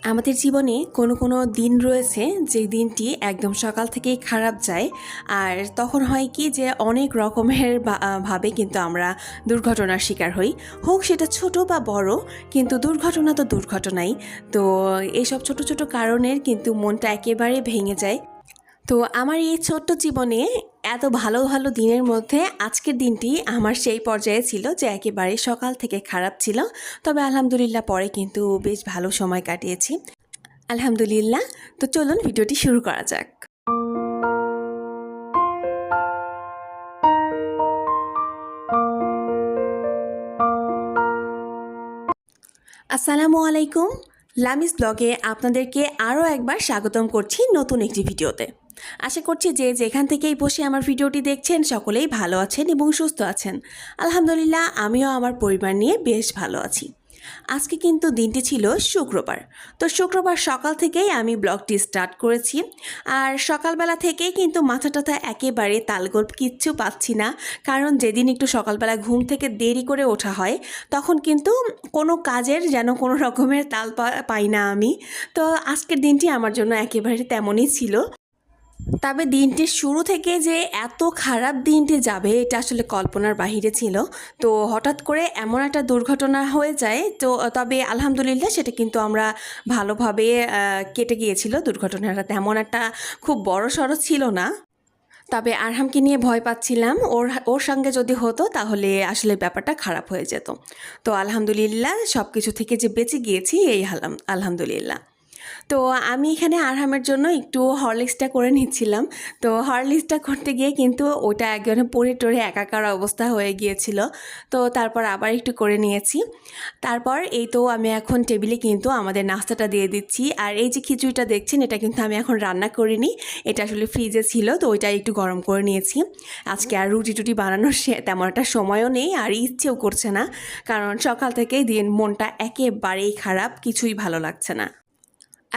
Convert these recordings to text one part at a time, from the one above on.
আমাদের জীবনে কোনো দিন রয়েছে যে দিনটি একদম সকাল থেকেই খারাপ যায়। আর তখন হয় কি যে অনেক রকমের ভাবে কিন্তু আমরা দুর্ঘটনার শিকার হই, হোক সেটা ছোট বা বড়, কিন্তু দুর্ঘটনা তো দুর্ঘটনাই। তো এইসব ছোট ছোট কারণের কিন্তু মনটা একেবারে ভেঙে যায়। তো আমার এই ছোট্ট জীবনে এত ভালো ভালো দিনের মধ্যে আজকের দিনটি আমার সেই পর্যায়ে ছিল যে একেবারে সকাল থেকে খারাপ ছিল। তবে আলহামদুলিল্লাহ পরে কিন্তু বেশ ভালো সময় কাটিয়েছি, আলহামদুলিল্লাহ। তো চলুন ভিডিওটি শুরু করা যাক। আসসালামু আলাইকুম। লামিস ব্লগে আপনাদেরকে আরও একবার স্বাগতম করছি নতুন একটি ভিডিওতে। আশা করছি যে যেখান থেকেই বসে আমার ভিডিওটি দেখছেন সকলেই ভালো আছেন এবং সুস্থ আছেন। আলহামদুলিল্লাহ আমিও আমার পরিবার নিয়ে বেশ ভালো আছি। আজকে কিন্তু দিনটি ছিল শুক্রবার। তো শুক্রবার সকাল থেকেই আমি ব্লগটি স্টার্ট করেছি। আর সকালবেলা থেকেই কিন্তু মাথা টাথা একেবারে তালগোল, কিচ্ছু পাচ্ছি না। কারণ যেদিন একটু সকালবেলা ঘুম থেকে দেরি করে ওঠা হয় তখন কিন্তু কোনো কাজের যেন কোনো রকমের তাল পাই না আমি। তো আজকের দিনটি আমার জন্য একেবারে তেমনই ছিল। তবে দিনটির শুরু থেকে যে এত খারাপ দিনটি যাবে এটা আসলে কল্পনার বাহিরে ছিল। তো হঠাৎ করে এমন একটা দুর্ঘটনা হয়ে যায়, তো তবে আলহামদুলিল্লাহ সেটা কিন্তু আমরা ভালোভাবে কেটে গিয়েছিল। দুর্ঘটনাটা তেমন একটা খুব বড়সড় ছিল না। তবে আরহামকে নিয়ে ভয় পাচ্ছিলাম, ওর ওর সঙ্গে যদি হতো তাহলে আসলে ব্যাপারটা খারাপ হয়ে যেত। তো আলহামদুলিল্লাহ সব কিছু থেকে যে বেঁচে গিয়েছি এই আলহামদুলিল্লাহ। তো আমি এখানে আরহামের জন্য একটু হরলিক্সটা করে নিচ্ছিলাম। তো হরলিক্সটা করতে গিয়ে কিন্তু ওটা একজনে পড়ে টরে একাকার অবস্থা হয়ে গিয়েছিল। তো তারপর আবার একটু করে নিয়েছি। তারপর এই তো আমি এখন টেবিলে কিন্তু আমাদের নাস্তাটা দিয়ে দিচ্ছি। আর এই যে খিচুড়িটা দেখছেন এটা কিন্তু আমি এখন রান্না করিনি, এটা আসলে ফ্রিজে ছিল, তো ওইটা একটু গরম করে নিয়েছি। আজকে আর রুটি টুটি বানানোর তেমন একটা সময়ও নেই আর ইচ্ছেও করছে না, কারণ সকাল থেকেই দিন মনটা একেবারেই খারাপ, কিছুই ভালো লাগছে না।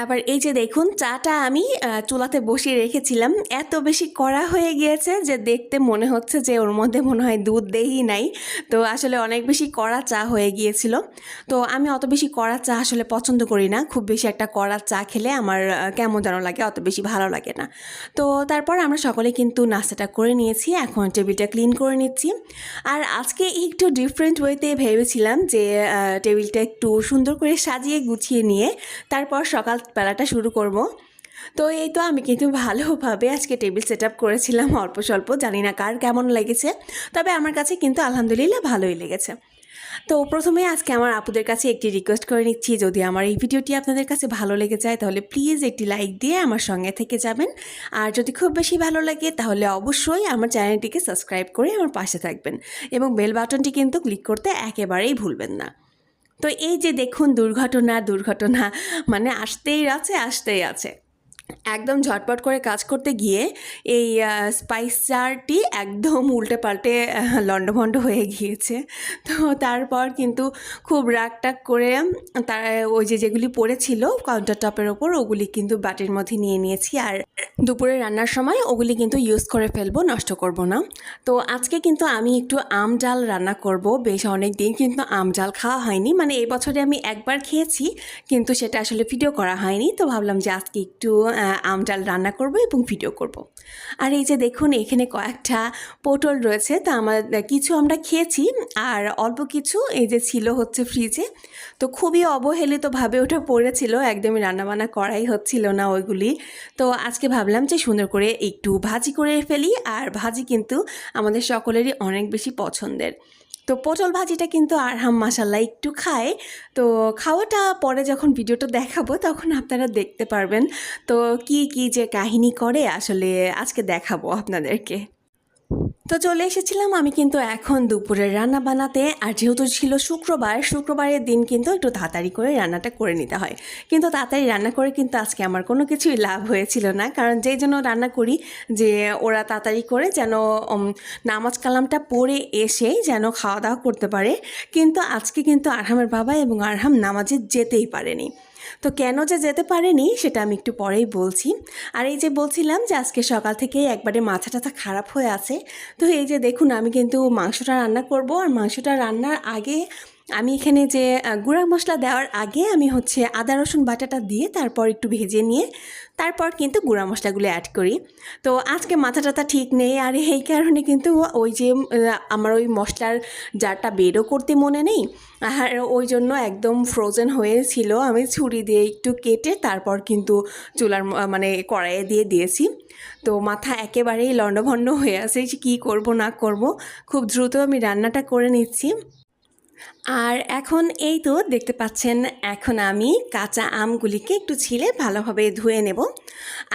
আবার এই যে দেখুন চাটা আমি চুলাতে বসিয়ে রেখেছিলাম, এত বেশি কড়া হয়ে গিয়েছে যে দেখতে মনে হচ্ছে যে ওর মধ্যে মনে হয় দুধ দেই নাই। তো আসলে অনেক বেশি কড়া চা হয়ে গিয়েছিল। তো আমি অত বেশি কড়া চা আসলে পছন্দ করি না, খুব বেশি একটা কড়া চা খেলে আমার কেমন যেন লাগে, অত বেশি ভালো লাগে না। তো তারপর আমরা সকলে কিন্তু নাস্তাটা করে নিয়েছি, এখন টেবিলটা ক্লিন করে নিচ্ছি। আর আজকে একটু ডিফারেন্ট ওয়েতে ভেবেছিলাম যে টেবিলটা একটু সুন্দর করে সাজিয়ে গুছিয়ে নিয়ে তারপর সকালবেলাটা শুরু করব। তো এই তো আমি কিন্তু ভালোভাবে আজকে টেবিল সেট আপ করেছিলাম অল্প স্বল্প, জানি না কার কেমন লেগেছে, তবে আমার কাছে কিন্তু আলহামদুলিল্লাহ ভালোই লেগেছে। তো প্রথমে আজকে আমার আপুদের কাছে একটি রিকোয়েস্ট করে নিচ্ছি, যদি আমার এই ভিডিওটি আপনাদের কাছে ভালো লেগে যায় তাহলে প্লিজ একটি লাইক দিয়ে আমার সঙ্গে থেকে যাবেন। আর যদি খুব বেশি ভালো লাগে তাহলে অবশ্যই আমার চ্যানেলটিকে সাবস্ক্রাইব করে আমার পাশে থাকবেন এবং বেল বাটনটি কিন্তু ক্লিক করতে একেবারেই ভুলবেন না। তো এই যে দেখুন দুর্ঘটনা দুর্ঘটনা মানে আসতেই আছে। একদম ঝটপট করে কাজ করতে গিয়ে এই স্পাইস জারটি একদম উল্টে পাল্টে লণ্ডভণ্ড হয়ে গিয়েছে। তো তারপর কিন্তু খুব রাগটাগ করে তার ওই যেগুলি পড়েছিল কাউন্টার টপের ওপর ওগুলি কিন্তু বাটির মধ্যে নিয়ে নিয়েছি। আর দুপুরে রান্নার সময় ওগুলি কিন্তু ইউজ করে ফেলবো, নষ্ট করব না। তো আজকে কিন্তু আমি একটু আম ডাল রান্না করব। বেশ অনেক দিন কিন্তু আম ডাল খাওয়া হয়নি, মানে এই বছরে আমি একবার খেয়েছি কিন্তু সেটা আসলে ভিডিও করা হয়নি। তো ভাবলাম যে আজকে একটু আম ডাল রান্না করব এবং ভিডিও করব। আর এই যে দেখুন এখানে কয়েকটা পটল রয়েছে, তো কিছু আমরা খেয়েছি আর অল্প কিছু এই যে ছিল হচ্ছে ফ্রিজে। তো খুবই অবহেলিতভাবে ওটা পড়েছিল, একদমই রান্নাবান্না করাই হচ্ছিল না ওইগুলি। তো আজকে ভাবলাম যে সুন্দর করে একটু ভাজি করে ফেলি, আর ভাজি কিন্তু আমাদের সকলেরই অনেক বেশি পছন্দের। তো পটল ভাজিটা কিন্তু আরহাম মাশাল্লাহ একটু খায়। তো খাওয়াটা পরে যখন ভিডিওটা দেখাবো তখন আপনারা দেখতে পারবেন। তো কি যে কাহিনী করে আসলে আজকে দেখাবো আপনাদেরকে। তো চলে এসেছিলাম আমি কিন্তু এখন দুপুরের রান্না বানাতে। আর যেহেতু ছিল শুক্রবারের দিন কিন্তু একটু তাড়াতাড়ি করে রান্নাটা করে নিতে হয়, কিন্তু তাড়াতাড়ি রান্না করে কিন্তু আজকে আমার কোনো কিছুই লাভ হয়েছিল না। কারণ যেই জন্য রান্না করি যে ওরা তাড়াতাড়ি করে যেন নামাজ কালামটা পড়ে এসে যেন খাওয়া দাওয়া করতে পারে। কিন্তু আজকে কিন্তু আরহামের বাবা এবং আরহাম নামাজে যেতেই পারেনি। তো কেন যে যেতে পারেনি সেটা আমি একটু পরেই বলছি। আর এই যে বলছিলাম যে আজকে সকাল থেকে একবারে মাথা টাথা খারাপ হয়ে আছে। তো এই যে দেখুন আমি কিন্তু মাংসটা রান্না করব, আর মাংসটা রান্নার আগে আমি এখানে যে গুঁড়া মশলা দেওয়ার আগে আমি হচ্ছে আদা রসুন বাটাটা দিয়ে তারপর একটু ভেজে নিয়ে তারপর কিন্তু গুঁড়া মশলাগুলো অ্যাড করি। তো আজকে মাথা টাথা ঠিক নেই, আর এই কারণে কিন্তু ওই যে আমার ওই মশলার জারটা বেরও করতে মনে নেই, আর ওই জন্য একদম ফ্রোজেন হয়েছিল। আমি ছুরি দিয়ে একটু কেটে তারপর কিন্তু চুলার মানে কড়াইয়ে দিয়ে দিয়েছি। তো মাথা একেবারেই লণ্ডভণ্ড হয়ে আছে যে কী করব না করব। খুব দ্রুত আমি রান্নাটা করে নিচ্ছি। আর এখন এই তো দেখতে পাচ্ছেন, এখন আমি কাঁচা আমগুলিকে একটু ছিলে ভালোভাবে ধুয়ে নেব।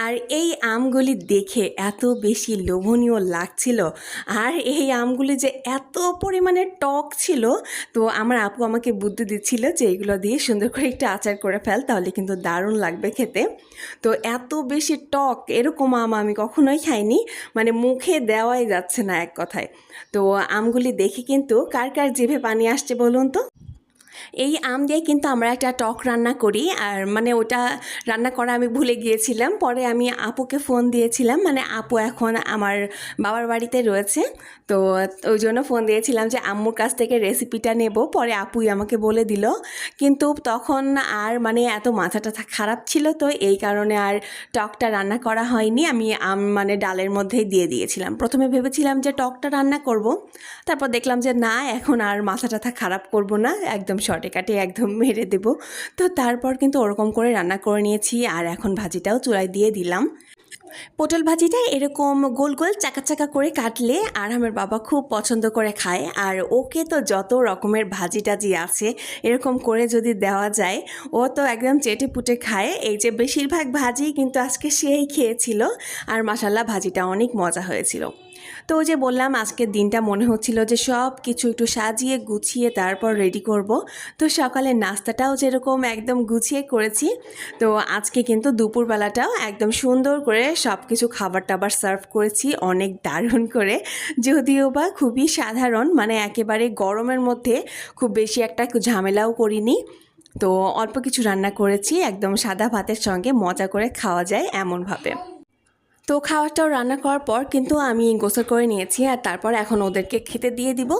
আর এই আমগুলি দেখে এত বেশি লোভনীয় লাগছিল, আর এই আমগুলি যে এত পরিমাণে টক ছিল, তো আমার আপু আমাকে বুদ্ধি দিচ্ছিল যে এগুলো দিয়ে সুন্দর করে একটু আচার করে ফেল, তাহলে কিন্তু দারুণ লাগবে খেতে। তো এত বেশি টক এরকম আম আমি কখনোই খাইনি, মানে মুখে দেওয়াই যাচ্ছে না এক কথায়। তো আমগুলি দেখে কিন্তু কার কার জিভে পানি আসছে বলুন তো। এই আম দিয়ে কিন্তু আমরা একটা টক রান্না করি, আর মানে ওটা রান্না করা আমি ভুলে গিয়েছিলাম। পরে আমি আপুকে ফোন দিয়েছিলাম, মানে আপু এখন আমার বাবার বাড়িতে রয়েছে, তো ওই জন্য ফোন দিয়েছিলাম যে আম্মুর কাছ থেকে রেসিপিটা নেব। পরে আপুই আমাকে বলে দিল, কিন্তু তখন আর মানে এত মাথাটা খারাপ ছিল, তো এই কারণে আর টকটা রান্না করা হয়নি। আমি আম মানে ডালের মধ্যেই দিয়ে দিয়েছিলাম। প্রথমে ভেবেছিলাম যে টকটা রান্না করব, তারপর দেখলাম যে না, এখন আর মাথা টাথা খারাপ করব না, একদম শর্টে কাটে একদম মেরে দেব। তো তারপর কিন্তু ওরকম করে রান্না করে নিয়েছি, আর এখন ভাজিটাও চুলায় দিয়ে দিলাম। পটল ভাজিটা এরকম গোল গোল চাকা চাকা করে কাটলে আর আমার বাবা খুব পছন্দ করে খায়, আর ওকে তো যত রকমের ভাজি টাজি আছে এরকম করে যদি দেওয়া যায়, ও তো একদম চেটে পুটে খায়। এই যে বেশিরভাগ ভাজি কিন্তু আজকে সেই খেয়েছিল, আর মাশাল্লাহ ভাজিটা অনেক মজা হয়েছিল। তো ওই যে বললাম, আজকের দিনটা মনে হচ্ছিল যে সব কিছু একটু সাজিয়ে গুছিয়ে তারপর রেডি করব। তো সকালের নাস্তাটাও যেরকম একদম গুছিয়ে করেছি, তো আজকে কিন্তু দুপুরবেলাটাও একদম সুন্দর করে সব কিছু খাবার টাবার সার্ভ করেছি, অনেক দারুণ করে। যদিও বা খুবই সাধারণ, মানে একেবারে গরমের মধ্যে খুব বেশি একটা ঝামেলাও করিনি। তো অল্প কিছু রান্না করেছি, একদম সাদা ভাতের সঙ্গে মজা করে খাওয়া যায় এমনভাবে। তো খাওয়াটাও রান্না করার পর কিন্তু আমি গোসল করে নিয়েছি, আর তারপর এখন ওদেরকে খেতে দিয়ে দিব।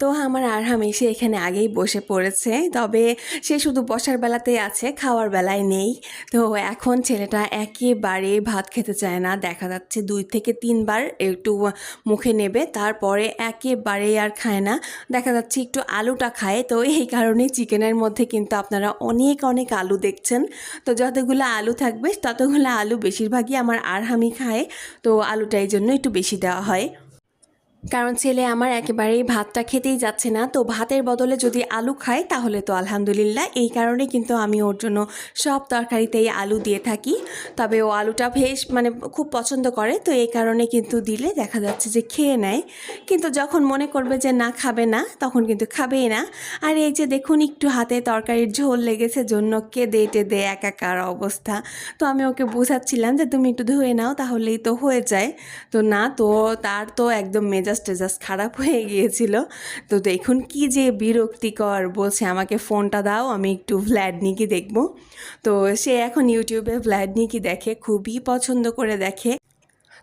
তো আমার আরহাম এসে এখানে আগেই বসে পড়েছে, তবে সে শুধু বসার বেলাতেই আছে, খাওয়ার বেলায় নেই। তো এখন ছেলেটা একেবারে ভাত খেতে চায় না, দেখা যাচ্ছে 2 থেকে 3 বার একটু মুখে নেবে, তারপরে একেবারে আর খায় না। দেখা যাচ্ছে একটু আলুটা খায়, তো এই কারণে চিকেনের মধ্যে কিন্তু আপনারা অনেক অনেক আলু দেখছেন। তো যতগুলো আলু থাকবে ততগুলো আলু বেশিরভাগই আমার আরহামই খায়, তো আলুটা এই জন্য একটু বেশি দেওয়া হয়। কারণ ছেলে আমার একেবারেই ভাতটা খেতেই যাচ্ছে না, তো ভাতের বদলে যদি আলু খায় তাহলে তো আলহামদুলিল্লাহ। এই কারণে কিন্তু আমি ওর জন্য সব তরকারিতেই আলু দিয়ে থাকি। তবে ও আলুটা বেশ মানে খুব পছন্দ করে, তো এই কারণে কিন্তু দিলে দেখা যাচ্ছে যে খেয়ে নেয়। কিন্তু যখন মনে করবে যে না খাবে না, তখন কিন্তু খাবেই না। আর এই যে দেখুন, একটু হাতে তরকারির ঝোল লেগেছে জন্য কেঁদে টেদে একাকার অবস্থা। তো আমি ওকে বোঝাচ্ছিলাম যে তুমি একটু ধুয়ে নাও তাহলেই তো হয়ে যায়। তো না, তো তার তো একদম মেজাজ টেজাজ খারাপ হয়ে গিয়েছিল। তো দেখুন কি যে বিরক্তিকর, বলছে আমাকে ফোনটা দাও, আমি একটু ভ্ল্যাডনিকি দেখব। তো সে এখন ইউটিউবে ভ্ল্যাডনিকি দেখে, খুবই পছন্দ করে দেখে।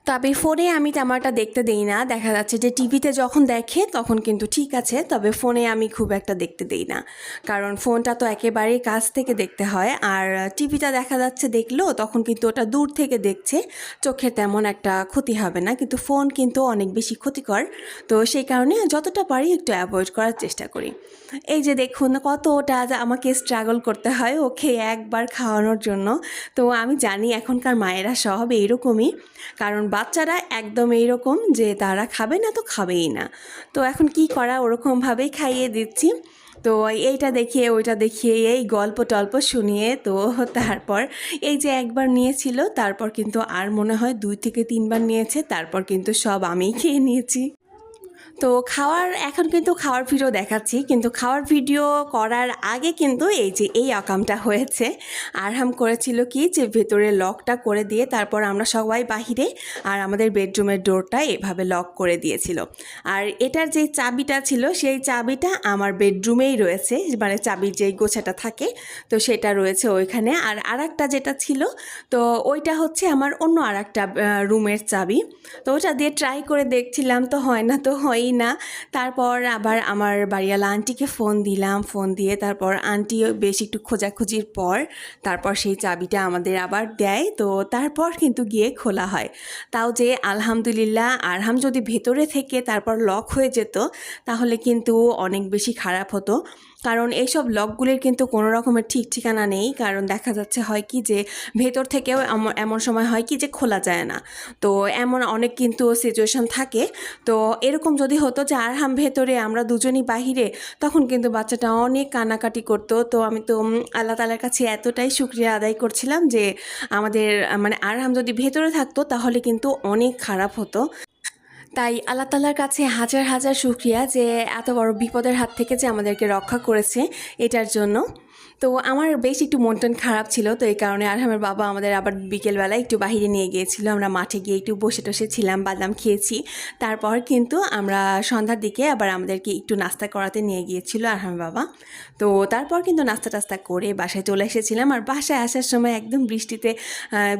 তবে ফোনে আমি তেমনটা দেখতে দেই না, দেখা যাচ্ছে যে টিভিতে যখন দেখে তখন কিন্তু ঠিক আছে, তবে ফোনে আমি খুব একটা দেখতে দেই না, কারণ ফোনটা তো একেবারেই কাছ থেকে দেখতে হয়, আর টিভিটা দেখা যাচ্ছে দেখলো তখন কিন্তু ওটা দূর থেকে দেখছে, চোখের তেমন একটা ক্ষতি হবে না, কিন্তু ফোন কিন্তু অনেক বেশি ক্ষতিকর। তো সেই কারণে যতটা পারি একটু অ্যাভয়েড করার চেষ্টা করি। এই যে দেখুন কতটা আমাকে স্ট্রাগল করতে হয় ওকে একবার খাওয়ানোর জন্য। তো আমি জানি এখনকার মায়েরা সব এইরকমই, কারণ বাচ্চারা একদম এইরকম যে তারা খাবে না তো খাবেই না। তো এখন কি করা, ওরকমভাবেই খাইয়ে দিচ্ছি। তো এইটা দেখিয়ে ওইটা দেখিয়ে এই গল্প টল্প শুনিয়ে, তো তারপর এই যে একবার নিয়েছিল, তারপর কিন্তু আর মনে হয় 2 থেকে 3 বার নিয়েছে, তারপর কিন্তু সব আমিই খেয়ে নিয়েছি। তো এখন কিন্তু খাওয়ার ভিডিও দেখাচ্ছি, কিন্তু খাওয়ার ভিডিও করার আগে কিন্তু এই যে এই আকামটা হয়েছে। আরহাম করেছিল কি যে ভেতরে লকটা করে দিয়ে তারপর আমরা সবাই বাহিরে, আর আমাদের বেডরুমের ডোরটা এভাবে লক করে দিয়েছিল। আর এটার যে চাবিটা ছিল সেই চাবিটা আমার বেডরুমেই রয়েছে, মানে চাবির যেই গোছাটা থাকে তো সেটা রয়েছে ওইখানে। আর আরেকটা যেটা ছিল, তো ওইটা হচ্ছে আমার অন্য আরেকটা রুমের চাবি। তো ওটা দিয়ে ট্রাই করে দেখছিলাম, তো হয় না, তো হয়ই না। তারপর আবার আমার বাড়িওয়ালা আন্টিকে ফোন দিলাম, ফোন দিয়ে তারপর আন্টি বেশ একটু খোঁজাখুঁজির পর তারপর সেই চাবিটা আমাদের আবার দেয়। তো তারপর কিন্তু গিয়ে খোলা হয়। তাও যে আলহামদুলিল্লাহ, আরহাম যদি ভেতরে থেকে তারপর লক হয়ে যেত তাহলে কিন্তু অনেক বেশি খারাপ হতো। কারণ এইসব লকগুলির কিন্তু কোনো রকমের ঠিক ঠিকানা নেই। কারণ দেখা যাচ্ছে হয় কি যে ভেতর থেকেও এমন সময় হয় কি যে খোলা যায় না। তো এমন অনেক কিন্তু সিচুয়েশন থাকে। তো এরকম যদি হতো যে আরহাম ভেতরে আমরা দুজনই বাহিরে, তখন কিন্তু বাচ্চাটা অনেক কান্নাকাটি করতো। তো আমি তো আল্লাহ তাআলার কাছে এতটাই শুকরিয়া আদায় করছিলাম যে আমাদের মানে আরহাম যদি ভেতরে থাকতো তাহলে কিন্তু অনেক খারাপ হতো। তাই আল্লাহ তাআলার কাছে হাজার হাজার শুকরিয়া যে এত বড় বিপদের হাত থেকে যে আমাদেরকে রক্ষা করেছে এটার জন্য। তো আমার বেশ একটু মন টন খারাপ ছিল, তো এই কারণে আরহামের বাবা আমাদের আবার বিকেলবেলা একটু বাহিরে নিয়ে গিয়েছিল। আমরা মাঠে গিয়ে একটু বসে টসে ছিলাম, বাদাম খেয়েছি। তারপর কিন্তু আমরা সন্ধ্যার দিকে আবার আমাদেরকে একটু নাস্তা করাতে নিয়ে গিয়েছিল আরহামের বাবা। তো তারপর কিন্তু নাস্তা টাস্তা করে বাসায় চলে এসেছিলাম। আর বাসায় আসার সময় একদম বৃষ্টিতে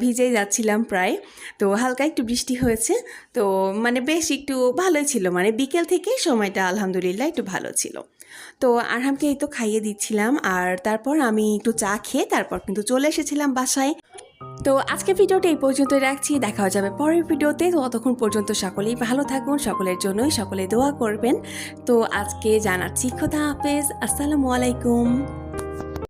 ভিজেই যাচ্ছিলাম প্রায়। তো হালকা একটু বৃষ্টি হয়েছে, তো মানে বেশ একটু ভালোই ছিল, মানে বিকেল থেকে সময়টা আলহামদুলিল্লাহ একটু ভালো ছিল। তো আরহামকে এই তো খাইয়ে দিচ্ছিলাম, আর তারপর আমি একটু চা খেয়ে তারপর কিন্তু চলে এসেছিলাম বাসায়। তো আজকে ভিডিওটা এই পর্যন্তই রাখছি, দেখা হয়ে যাবে পরের ভিডিওতে। তো ততক্ষণ পর্যন্ত সকলেই ভালো থাকুন, সকলের জন্যই সকলে দোয়া করবেন। তো আজকে জানাচ্ছি খোদা হাফেজ, আসসালামু আলাইকুম।